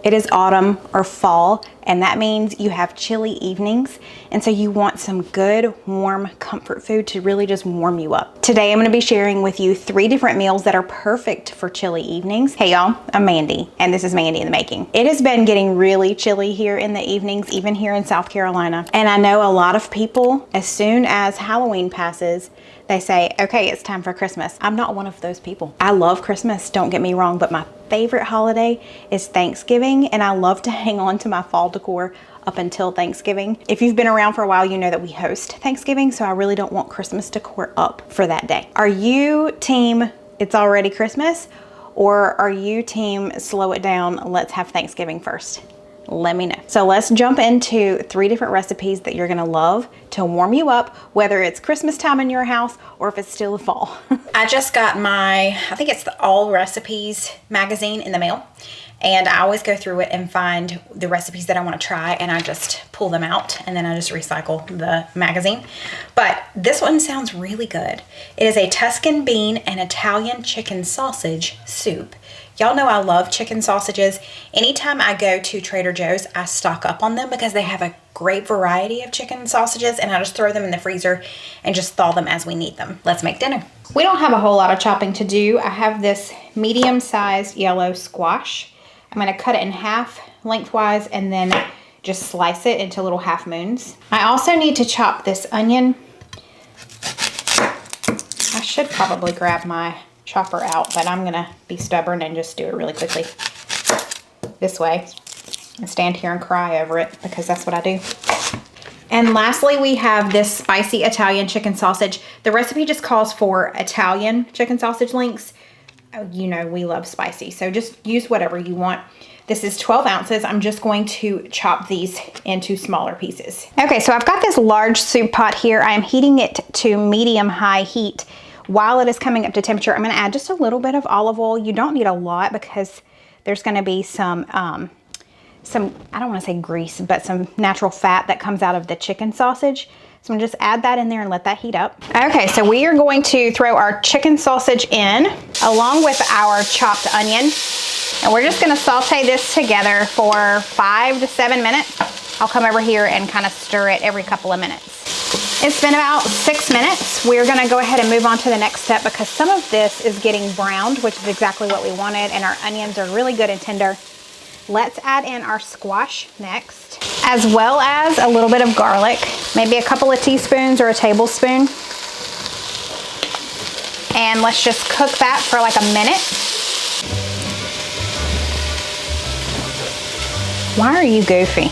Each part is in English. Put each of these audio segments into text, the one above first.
It is autumn or fall, and that means you have chilly evenings, and so you want some good, warm comfort food to really just warm you up. Today, I'm gonna be sharing with you 3 different meals that are perfect for chilly evenings. Hey y'all, I'm Mandy, and this is Mandy in the Making. It has been getting really chilly here in the evenings, even here in South Carolina. And I know a lot of people, as soon as Halloween passes, they say, okay, it's time for Christmas. I'm not one of those people. I love Christmas, don't get me wrong, but my favorite holiday is Thanksgiving, and I love to hang on to my fall decor up until Thanksgiving. If you've been around for a while, you know that we host Thanksgiving, so I really don't want Christmas decor up for that day. Are you team it's already Christmas, or are you team slow it down, let's have Thanksgiving first? Let me know. So let's jump into 3 different recipes that you're gonna love to warm you up, whether it's Christmas time in your house or if it's still the fall. I just got my, I think it's the All Recipes magazine in the mail. And I always go through it and find the recipes that I want to try, and I just pull them out and then I just recycle the magazine. But this one sounds really good. It is a Tuscan bean and Italian chicken sausage soup. Y'all know I love chicken sausages. Anytime I go to Trader Joe's, I stock up on them because they have a great variety of chicken sausages, and I just throw them in the freezer and just thaw them as we need them. Let's make dinner. We don't have a whole lot of chopping to do. I have this medium-sized yellow squash. I'm gonna cut it in half lengthwise and then just slice it into little half moons. I also need to chop this onion. I should probably grab my chopper out, but I'm gonna be stubborn and just do it really quickly this way and stand here and cry over it because that's what I do. And lastly, we have this spicy Italian chicken sausage. The recipe just calls for Italian chicken sausage links. You know, we love spicy, so just use whatever you want. This is 12 ounces. I'm just going to chop these into smaller pieces. Okay, so I've got this large soup pot here. I'm heating it to medium-high heat. While it is coming up to temperature, I'm gonna add just a little bit of olive oil. You don't need a lot because there's gonna be some I don't wanna say grease, but some natural fat that comes out of the chicken sausage. So I'm gonna just add that in there and let that heat up. Okay, so we are going to throw our chicken sausage in along with our chopped onion. And we're just gonna saute this together for 5 to 7 minutes. I'll come over here and kind of stir it every couple of minutes. It's been about 6 minutes. We're gonna go ahead and move on to the next step because some of this is getting browned, which is exactly what we wanted, and our onions are really good and tender. Let's add in our squash next, as well as a little bit of garlic, maybe a couple of teaspoons or a tablespoon. And let's just cook that for like a minute. Why are you goofy?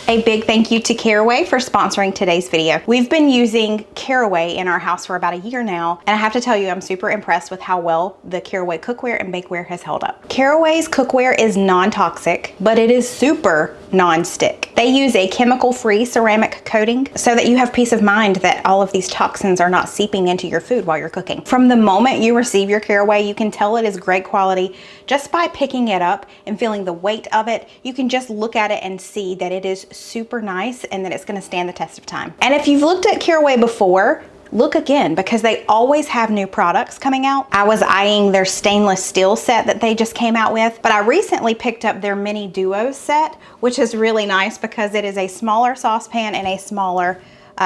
A big thank you to Caraway for sponsoring today's video. We've been using Caraway in our house for about a year now, and I have to tell you, I'm super impressed with how well the Caraway cookware and bakeware has held up. Caraway's cookware is non-toxic, but it is super non-stick. They use a chemical-free ceramic coating so that you have peace of mind that all of these toxins are not seeping into your food while you're cooking. From the moment you receive your Caraway, you can tell it is great quality just by picking it up and feeling the weight of it. You can just look at it and see that it is super nice and that it's gonna stand the test of time. And if you've looked at Caraway before, look again because they always have new products coming out. I was eyeing their stainless steel set that they just came out with, but I recently picked up their mini duo set, which is really nice because it is a smaller saucepan and a smaller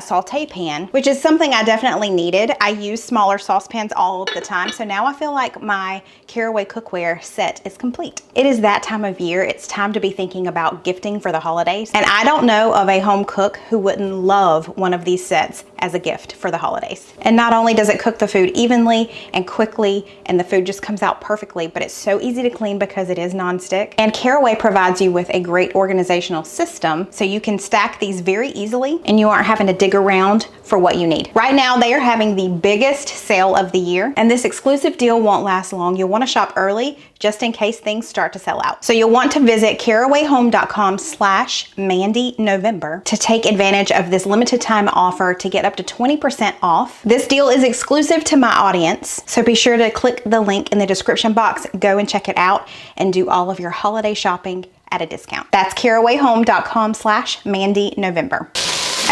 saute pan, which is something I definitely needed. I use smaller saucepans all of the time, so now I feel like my Caraway cookware set is complete. It is that time of year. It's time to be thinking about gifting for the holidays, and I don't know of a home cook who wouldn't love one of these sets as a gift for the holidays. And not only does it cook the food evenly and quickly, and the food just comes out perfectly, but it's so easy to clean because it is non-stick. And Caraway provides you with a great organizational system, so you can stack these very easily and you aren't having to dig around for what you need. Right now, they are having the biggest sale of the year, and this exclusive deal won't last long. You'll want to shop early just in case things start to sell out. So you'll want to visit carawayhome.com/MandyNovember to take advantage of this limited time offer to get up to 20% off. This deal is exclusive to my audience, so be sure to click the link in the description box, go and check it out, and do all of your holiday shopping at a discount. That's carawayhome.com/MandyNovember.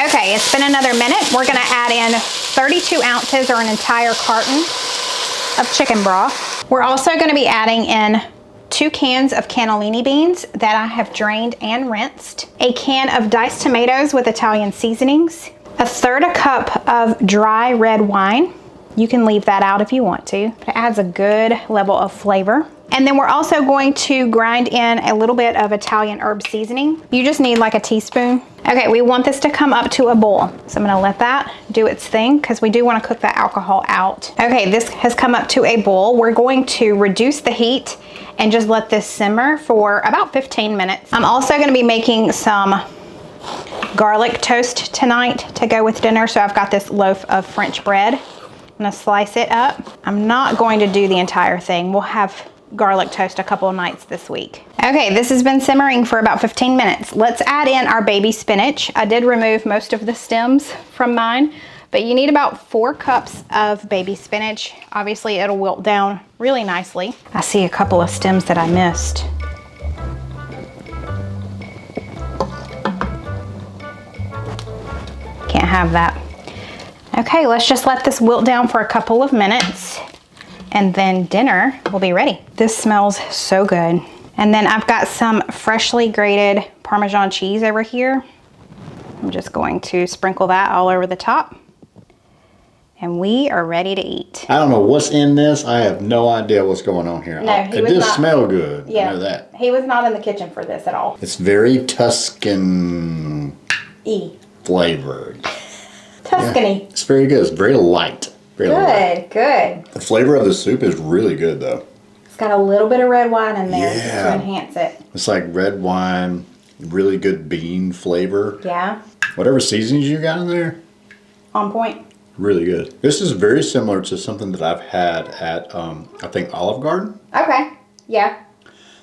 Okay, it's been another minute. We're gonna add in 32 ounces or an entire carton of chicken broth. We're also gonna be adding in 2 cans of cannellini beans that I have drained and rinsed, a can of diced tomatoes with Italian seasonings, 1/3 cup of dry red wine. You can leave that out if you want to. It adds a good level of flavor. And then we're also going to grind in a little bit of Italian herb seasoning. You just need like a teaspoon. Okay, we want this to come up to a boil. So I'm gonna let that do its thing because we do want to cook that alcohol out. Okay, this has come up to a boil. We're going to reduce the heat and just let this simmer for about 15 minutes. I'm also gonna be making some garlic toast tonight to go with dinner. So I've got this loaf of French bread. I'm gonna slice it up. I'm not going to do the entire thing. We'll have garlic toast a couple of nights this week. Okay, this has been simmering for about 15 minutes. Let's add in our baby spinach. I did remove most of the stems from mine, but you need about 4 cups of baby spinach. Obviously, it'll wilt down really nicely. I see a couple of stems that I missed. Can't have that. Okay, let's just let this wilt down for a couple of minutes and then dinner will be ready. This smells so good. And then I've got some freshly grated Parmesan cheese over here. I'm just going to sprinkle that all over the top. And we are ready to eat. I don't know what's in this. I have no idea what's going on here. No, it does smell good. Yeah, I know that. He was not in the kitchen for this at all. It's very Tuscan flavored. Tuscany. Yeah, it's very good. It's very light. Very light. Good. The flavor of the soup is really good though. It's got a little bit of red wine in there Yeah. to enhance it. It's like red wine, really good bean flavor. Yeah. Whatever seasonings you got in there, On point. really good. This is very similar to something that I've had at, I think, Olive Garden. Okay. Yeah.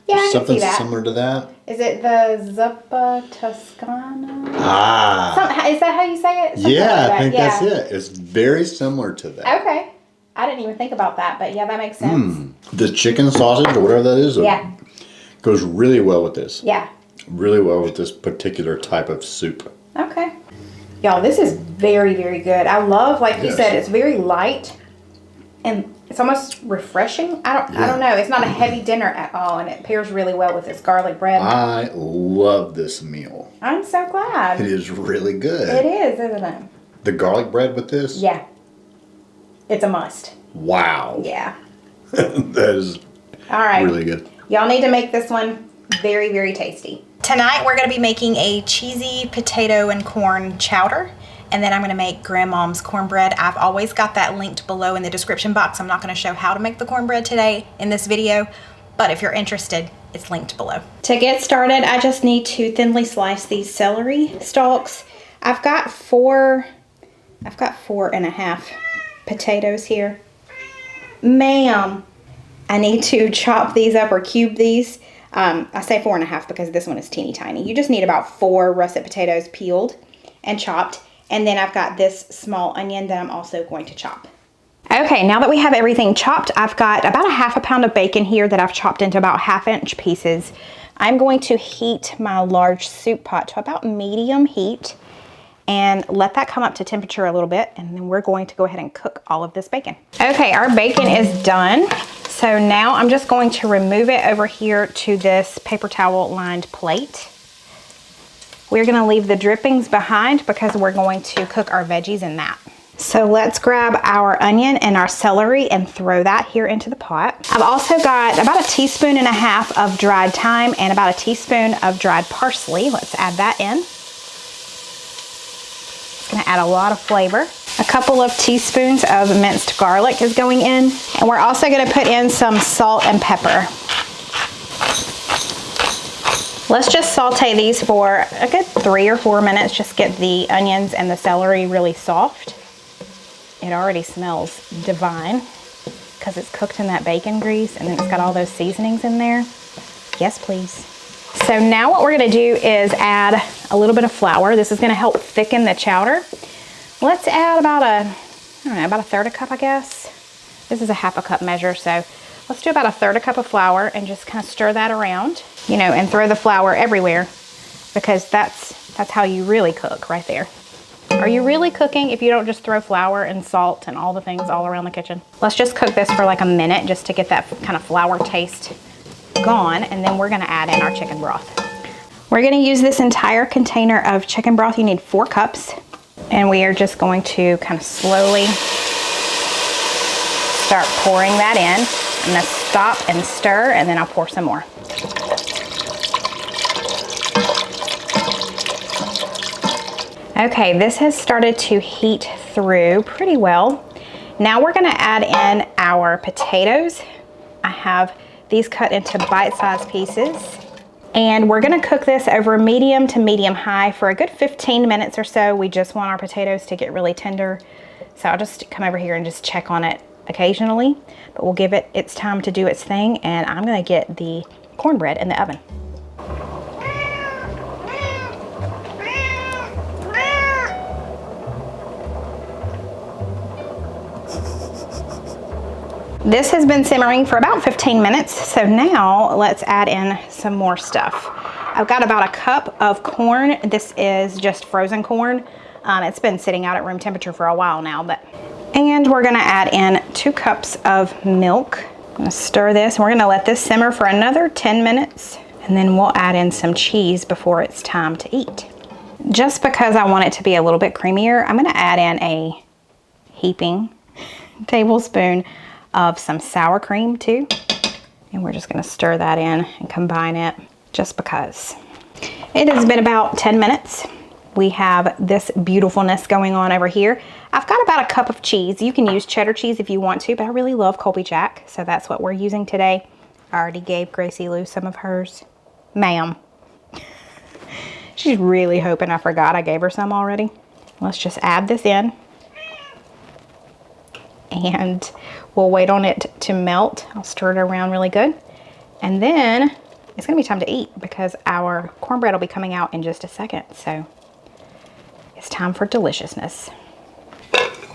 Yeah, I can Something see that. similar to that. Is it the Zuppa Toscana? Ah. Is that how you say it? Something Yeah, like I think yeah. that's it. It's very similar to that. Okay. I didn't even think about that, but yeah, that makes sense. The chicken sausage or whatever that is goes really well with this. Yeah. Really well with this particular type of soup. Okay. Y'all, this is very, very good. I love, like you said, it's very light and it's almost refreshing. I don't know. It's not a heavy dinner at all, and it pairs really well with this garlic bread. I love this meal. I'm so glad. It is really good. It is, isn't it? The garlic bread with this? Yeah. It's a must. Wow. Yeah. That is really good. Y'all need to make this one very, very tasty. Tonight we're going to be making a cheesy potato and corn chowder. And then I'm gonna make Grandmom's cornbread. I've always got that linked below in the description box. I'm not gonna show how to make the cornbread today in this video, but if you're interested, it's linked below. To get started, I just need to thinly slice these celery stalks. I've got 4.5 potatoes here. Ma'am, I need to chop these up or cube these. I say 4.5 because this one is teeny tiny. You just need about 4 russet potatoes peeled and chopped. And then I've got this small onion that I'm also going to chop. Okay, now that we have everything chopped, I've got about 1/2 pound of bacon here that I've chopped into about 1/2 inch pieces. I'm going to heat my large soup pot to about medium heat and let that come up to temperature a little bit, and then we're going to go ahead and cook all of this bacon. Okay, our bacon is done. So now I'm just going to remove it over here to this paper towel lined plate. We're gonna leave the drippings behind because we're going to cook our veggies in that. So let's grab our onion and our celery and throw that here into the pot. I've also got about 1.5 teaspoons of dried thyme and about 1 teaspoon of dried parsley. Let's add that in. It's gonna add a lot of flavor. A couple of teaspoons of minced garlic is going in. And we're also gonna put in some salt and pepper. Let's just saute these for a good 3 or 4 minutes. Just get the onions and the celery really soft. It already smells divine because it's cooked in that bacon grease and then it's got all those seasonings in there. Yes, please. So now what we're gonna do is add a little bit of flour. This is gonna help thicken the chowder. Let's add about about 1/3 cup, I guess. This is a 1/2 cup measure, so let's do about 1/3 cup of flour and just kind of stir that around, you know, and throw the flour everywhere because that's how you really cook right there. Are you really cooking if you don't just throw flour and salt and all the things all around the kitchen? Let's just cook this for like a minute just to get that kind of flour taste gone, and then we're gonna add in our chicken broth. We're gonna use this entire container of chicken broth. You need 4 cups. And we are just going to kind of slowly start pouring that in. I'm gonna stop and stir, and then I'll pour some more. Okay, this has started to heat through pretty well. Now we're gonna add in our potatoes. I have these cut into bite-sized pieces. And we're gonna cook this over medium to medium high for a good 15 minutes or so. We just want our potatoes to get really tender. So I'll just come over here and just check on it occasionally, but we'll give it its time to do its thing. And I'm gonna get the cornbread in the oven. This has been simmering for about 15 minutes, so now let's add in some more stuff. I've got about a cup of corn. This is just frozen corn. It's been sitting out at room temperature for a while now, and we're gonna add in 2 cups of milk. I'm gonna stir this, and we're gonna let this simmer for another 10 minutes, and then we'll add in some cheese before it's time to eat. Just because I want it to be a little bit creamier, I'm gonna add in a heaping tablespoon of some sour cream too. And we're just gonna stir that in and combine it just because. It has been about 10 minutes. We have this beautifulness going on over here. I've got about a cup of cheese. You can use cheddar cheese if you want to, but I really love Colby Jack, so that's what we're using today. I already gave Gracie Lou some of hers. Ma'am. She's really hoping I forgot I gave her some already. Let's just add this in. And we'll wait on it to melt. I'll stir it around really good. And then it's gonna be time to eat because our cornbread will be coming out in just a second. So it's time for deliciousness.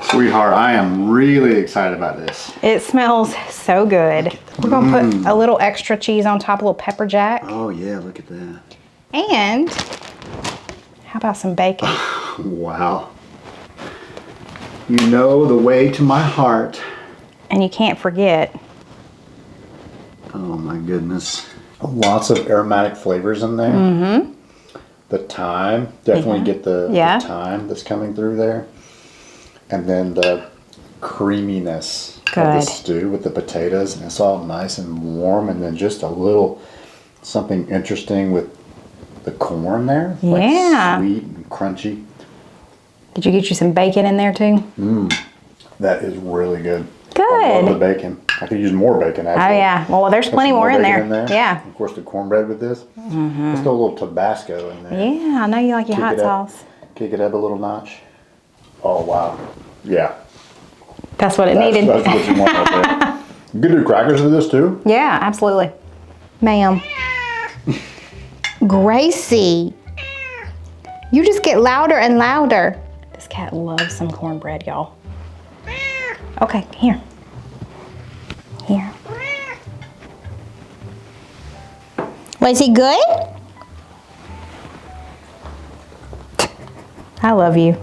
Sweetheart, I am really excited about this. It smells so good. We're gonna put a little extra cheese on top, a little pepper jack. Oh yeah, look at that. And how about some bacon? Wow. You know the way to my heart. And you can't forget. Oh my goodness. Lots of aromatic flavors in there. Mm-hmm. The thyme, definitely get the thyme that's coming through there. And then the creaminess of the stew with the potatoes. And it's all nice and warm. And then just a little something interesting with the corn there. Yeah. Like sweet and crunchy. Did you get you some bacon in there too? That is really good. Good. I love the bacon. I could use more bacon actually. Oh yeah. Well, there's plenty more in there. Yeah. Of course, the cornbread with this. Let's throw a little Tabasco in there. Yeah, I know you like your hot sauce. Kick it up a little notch. Oh wow. Yeah. That's what it needed. That's what you want right there. You could do crackers with this too. Yeah, absolutely. Ma'am. Gracie. You just get louder and louder. This cat loves some cornbread, y'all. Okay, here. Here. Was he good? I love you.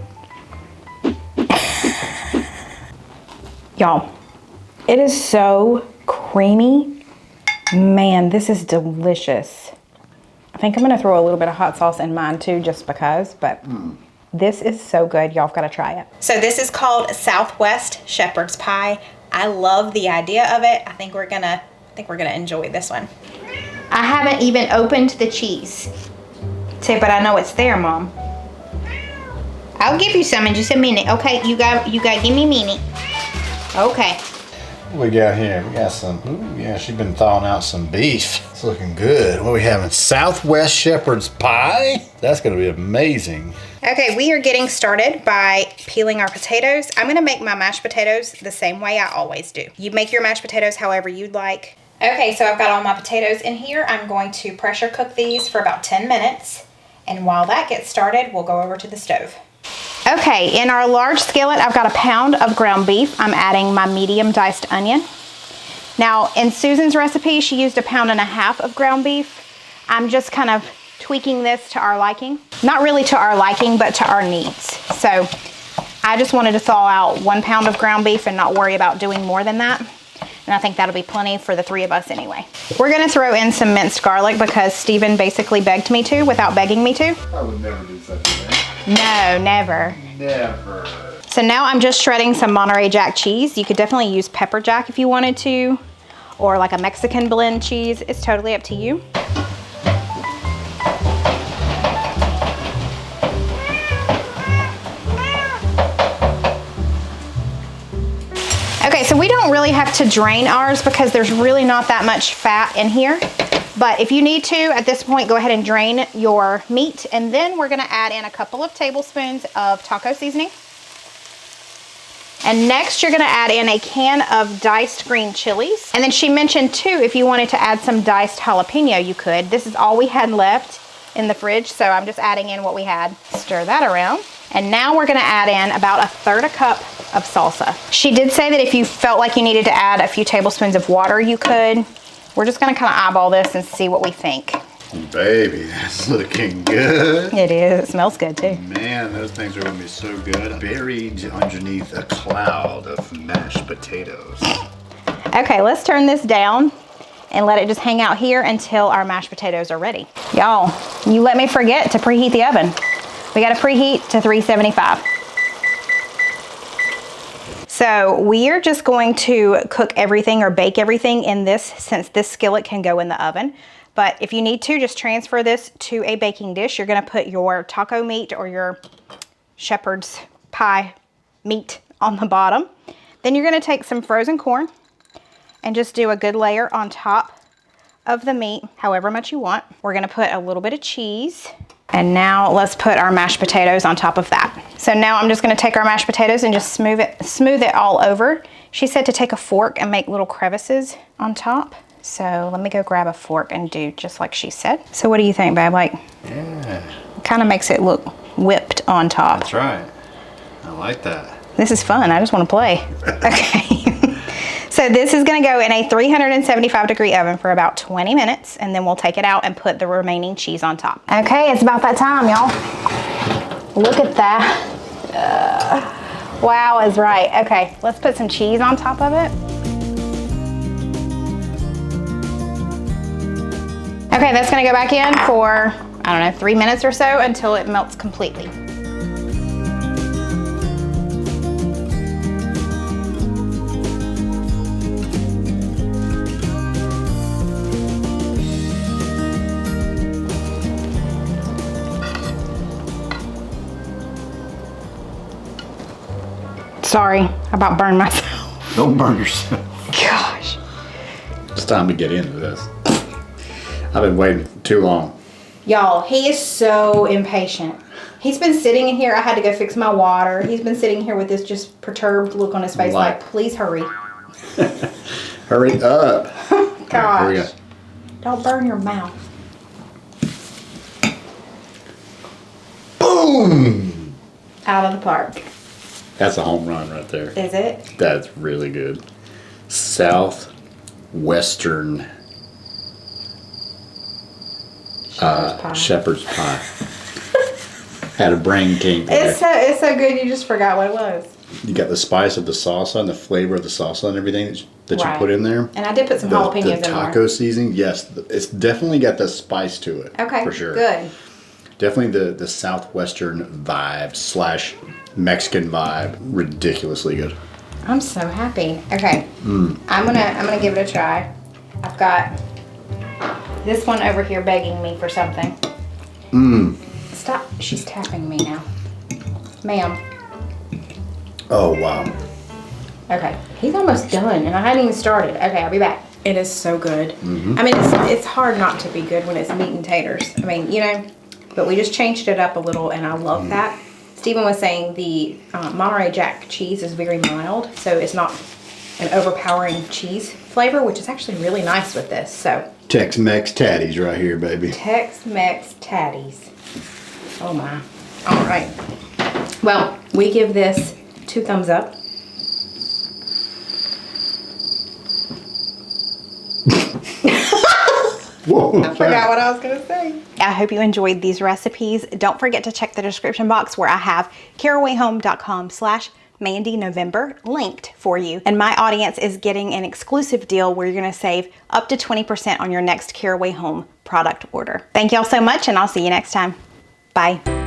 Y'all, it is so creamy. Man, this is delicious. I think I'm gonna throw a little bit of hot sauce in mine too, just because, but this is so good. Y'all have gotta try it. So this is called Southwest Shepherd's Pie. I love the idea of it. I think we're gonna enjoy this one. I haven't even opened the cheese. Say, but I know it's there, Mom. I'll give you some in just a minute. Okay, you got give me a minute. Okay. What we got here? We got some, ooh, yeah, she's been thawing out some beef. It's looking good. What are we having? Southwest Shepherd's Pie? That's gonna be amazing. Okay, we are getting started by peeling our potatoes. I'm gonna make my mashed potatoes the same way I always do. You make your mashed potatoes however you'd like. Okay, so I've got all my potatoes in here. I'm going to pressure cook these for about 10 minutes. And while that gets started, we'll go over to the stove. Okay, in our large skillet, I've got a pound of ground beef. I'm adding my medium diced onion. Now, in Susan's recipe, she used 1.5 pounds of ground beef. I'm just kind of tweaking this to our liking. Not really to our liking, but to our needs. So I just wanted to thaw out 1 pound of ground beef and not worry about doing more than that. And I think that'll be plenty for the 3 of us anyway. We're gonna throw in some minced garlic because Stephen basically begged me to without begging me to. I would never do such a thing. No, never. Never. So now I'm just shredding some Monterey Jack cheese. You could definitely use pepper jack if you wanted to, or like a Mexican blend cheese. It's totally up to you. Okay, so we don't really have to drain ours because there's really not that much fat in here. But if you need to, at this point, go ahead and drain your meat. And then we're gonna add in a couple of tablespoons of taco seasoning. And next you're gonna add in a can of diced green chilies. And then she mentioned too, if you wanted to add some diced jalapeno, you could. This is all we had left in the fridge, so I'm just adding in what we had. Stir that around. And now we're gonna add in about 1/3 cup of salsa. She did say that if you felt like you needed to add a few tablespoons of water, you could. We're just gonna kind of eyeball this and see what we think. Baby, that's looking good. It is, it smells good too. Man, those things are gonna be so good. Buried underneath a cloud of mashed potatoes. Okay, let's turn this down and let it just hang out here until our mashed potatoes are ready. Y'all, you let me forget to preheat the oven. We gotta preheat to 375. So we're just going to cook everything or bake everything in this, since this skillet can go in the oven. But if you need to, just transfer this to a baking dish. You're gonna put your taco meat or your shepherd's pie meat on the bottom. Then you're gonna take some frozen corn and just do a good layer on top of the meat, however much you want. We're gonna put a little bit of cheese. And now let's put our mashed potatoes on top of that. So now I'm just gonna take our mashed potatoes and just smooth it all over. She said to take a fork and make little crevices on top. So let me go grab a fork and do just like she said. So what do you think, babe? Like, yeah. It kind of makes it look whipped on top. That's right. I like that. This is fun, I just wanna play. Okay. So this is gonna go in a 375-degree oven for about 20 minutes, and then we'll take it out and put the remaining cheese on top. Okay, it's about that time, y'all. Look at that. Wow is right. Okay, let's put some cheese on top of it. Okay, that's gonna go back in for, I don't know, 3 minutes or so until it melts completely. Sorry, I about burned myself. Don't burn yourself. Gosh. It's time to get into this. I've been waiting too long. Y'all, he is so impatient. He's been sitting in here. I had to go fix my water. He's been sitting here with this just perturbed look on his face like please hurry. Hurry up. Gosh. Here we go. Don't burn your mouth. Boom! Out of the park. That's a home run right there. Is it? That's really good. Southwestern shepherd's pie. Had a brain king. It's so good you just forgot what it was. You got the spice of the salsa and the flavor of the salsa and everything that you put in there. And I did put some jalapenos in there. The taco seasoning, yes, it's definitely got the spice to it. Okay, for sure. Good. Definitely the southwestern vibe / Mexican vibe. Ridiculously good. I'm so happy. Okay, I'm gonna give it a try. I've got this one over here begging me for something. Stop! She's tapping me now, ma'am. Oh wow. Okay, he's almost done, and I hadn't even started. Okay, I'll be back. It is so good. I mean, it's hard not to be good when it's meat and taters. I mean, you know, but we just changed it up a little, and I love that. Stephen was saying the Monterey Jack cheese is very mild, so it's not an overpowering cheese flavor, which is actually really nice with this. So Tex-Mex tatties right here, baby. Tex-Mex tatties. Oh my. All right. Well, we give this 2 thumbs up. Whoa, I forgot what I was going to say. I hope you enjoyed these recipes. Don't forget to check the description box where I have carawayhome.com/. Mandy November linked for you. And my audience is getting an exclusive deal where you're gonna save up to 20% on your next Caraway Home product order. Thank y'all so much, and I'll see you next time. Bye.